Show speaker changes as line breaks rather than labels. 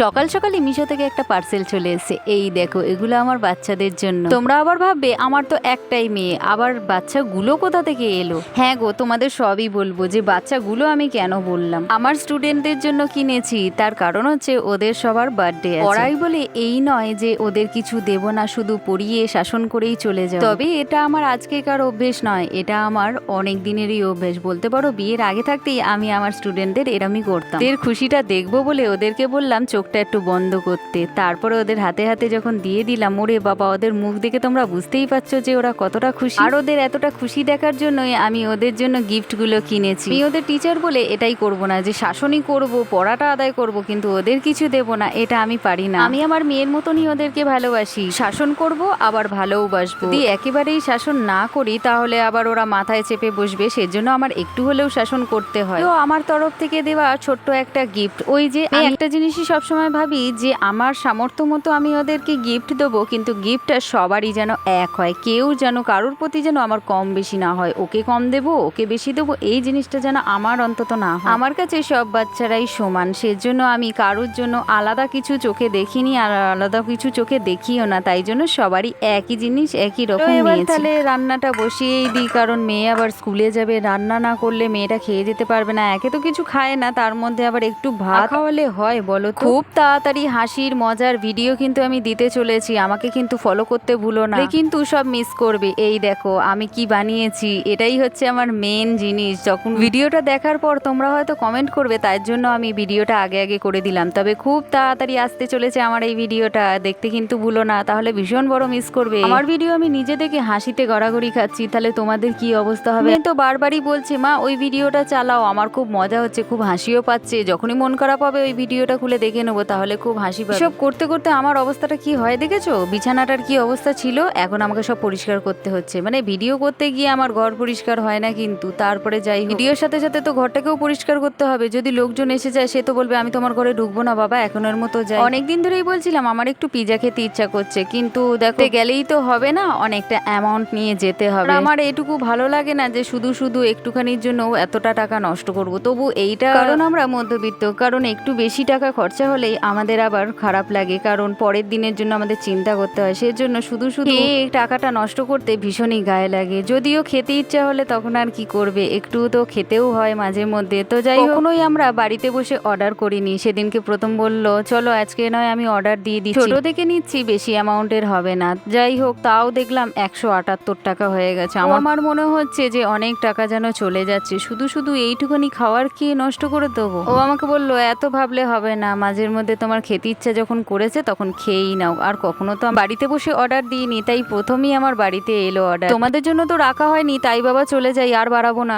সকাল সকালই মিশো থেকে একটা পার্সেল চলে এসেছে। এই দেখো, এগুলো আমার বাচ্চাদের জন্য। তোমরা আবার ভাববে আমার তো একটাই মেয়ে, আবার বাচ্চাগুলো কোথা থেকে এলো। হ্যাঁ গো, তোমাদের সবই বলবো যে বাচ্চাগুলো আমি কেন বললাম। আমার স্টুডেন্টদের জন্য কিনেছি, তার কারণ হচ্ছে ওদের সবার বার্থডে আছে। পড়াই বলে এই নয় যে ওদের কিছু দেব না, শুধু পড়িয়ে শাসন করেই চলে যাও। তবে এটা আমার আজকেকার অভ্যেস নয়, এটা আমার অনেক দিনেরই অভ্যেস বলতে পারো। বিয়ের আগে থাকতেই আমি আমার স্টুডেন্টদের এরমই করতাম। ওদের খুশিটা দেখবো বলে ওদেরকে বললাম চোখটা একটু বন্ধ করতে, তারপরে ওদের হাতে হাতে যখন দিয়ে দিলাম, ওরে বাবা, ওদের মুখ দেখে তোমরা বুঝতেই পারছো যে ওরা কতটা খুশি। আর ওদের এতটা খুশি দেখার জন্যই আমি ওদের জন্য গিফটগুলো কিনেছি। আমি ওদের টিচার বলে এটাই করব না যে শাসনই করব, পড়াটা আদায় করব, কিন্তু ওদের কিছু দেব না, এটা আমি পারি না। আমি আমার মেয়ের মতনই ওদেরকে ভালোবাসি, শাসন করব আবার ভালোবাসবো। যদি একেবারেই শাসন না করি তাহলে আবার ওরা মাথায় চেপে বসবে, সেজন্য আমার একটু হলেও শাসন করতে হয়। তো আমার তরফ থেকে দেওয়া ছোট্ট একটা গিফট। ওই যে আমি একটা জিনিসই সবসময় ভাবি যে আমার সামর্থ্য মতো আমি ওদেরকে গিফট দেবো, কিন্তু গিফটটা সবারই যেন এক হয়, কেউ যেন কারোর প্রতি যেন আমার কম বেশি না হয়, ওকে কম দেবো ওকে বেশি দেবো, এই জিনিসটা যেন আমার অন্তত না হয়। আমার কাছে সব বাচ্চারাই সমান, সেজন্য আমি কারোর জন্য আলাদা কিছু চোখে দেখিনি আর আলাদা কিছু চোখে দেখিও না, তাই জন্য সবারই একই জিনিস একই রকম নিয়েছি। তাহলে রান্নাটা বসিয়েই দিই, কারণ মেয়ে আবার স্কুলে যাবে, রান্না না করলে মেয়েটা খেয়ে যেতে পারবে না। একে তো কিছু খায় না, তার মধ্যে আবার একটু ভাত খাওয়ালে হয় বলো তো? খুব তাড়াতাড়ি হাসির মজার ভিডিও কিন্তু আমি দিতে চলেছি, আমাকে কিন্তু ফলো করতে ভুলো না, কিন্তু সব মিস করবে। এই দেখো আমি কি বানিয়েছি, এটাই হচ্ছে আমার মেন জিনিস। যখন ভিডিওটা দেখার পর তোমরা হয়তো কমেন্ট করবে, তার জন্য আমি ভিডিওটা আগে আগে করে দিলাম। তবে খুব তাড়াতাড়ি আসতে চলেছে আমার এই ভিডিওটা, দেখতে কিন্তু ভুলো না, তাহলে ভীষণ বড় মিস করবে। আমার ভিডিও আমি নিজে দেখে হাসিতে গড়াগড়ি খাচ্ছি, তাহলে তোমাদের কি অবস্থা হবে? তো বারবারই বলছি মা ওই ভিডিওটা চালাও, আমার খুব মজা হচ্ছে, খুব হাসিও পাচ্ছে, যখনই মন খারাপ হবে ওই ভিডিওটা খুলে দেখে নেবো, তাহলে খুব হাসি পাবে। সব করতে করতে আমার অবস্থাটা কি হয় দেখেছো? বিছানাটার কি অবস্থা ছিল, এখন আমাকে সব পরিষ্কার করতে হচ্ছে। মানে ভিডিও করতে গিয়ে আমার ঘর পরিষ্কার হয় না, কিন্তু তারপরে যাই ভিডিওর সাথে সাথে তো ঘরটাকেও পরিষ্কার করতে হবে। যদি লোকজন এসে যায় সে তো বলবে আমি তোমার ঘরে ঢুকবো না বাবা, এখনের মতো যাই। অনেকদিন ধরেই বলছিলাম আমার একটু পিজা খেতে ইচ্ছা করছে, কিন্তু দেখো গেলেই তো হবে না, অনেকটা অ্যামাউন্ট নিয়ে যেতে হবে। আমার এটুকু ভালো লাগে না যে শুধু শুধু একটুখানির জন্য এতটা টাকা নষ্ট করব। তবু এইটা কারণ আমরা মধ্যবিত্ত, কারণ একটু বেশি টাকা খরচা হলেই আমাদের আবার খারাপ লাগে, কারণ পরের দিনের জন্য আমাদের চিন্তা করতে হয়। সেজন্য শুধু শুধু এই টাকাটা নষ্ট করতে ভীষণই গায়ে লাগে। যদিও খেতে ইচ্ছা হলে তখন আর কি করবে, একটু তো খেতেও হয় মাঝে মধ্যে। তো যাই হোক, কখনোই আমরা বাড়িতে বসে অর্ডার করিনি। সেদিনকে প্রথম বললো চলো আজকে নয় আমি অর্ডার দিয়ে দিচ্ছি, ছোট দেখে নিচ্ছি, বেশি অ্যামাউন্টের হবে না। যাই হোক, তাও দেখলাম 178 টাকা হয়ে গেছে। আমার মনে হচ্ছে যে অনেক টাকা যেন চলে যাচ্ছে, শুধু শুধু এইটুকুনি খাওয়ার কি নষ্ট করে দেবো। ও আমাকে বললো এত ভাবলে হবে না, মাঝের মধ্যে তোমার খেতে ইচ্ছা যখন করেছে তখন খেয়েই নাও। আর কখনো তো বাড়িতে বসে অর্ডার দিইনি, তাই প্রথমেই আমার বাড়িতে এলো অর্ডার। তোমাদের জন্য তো রাখা হয়নি, তাই বাবা চলে যাই, আর বাড়াবো না।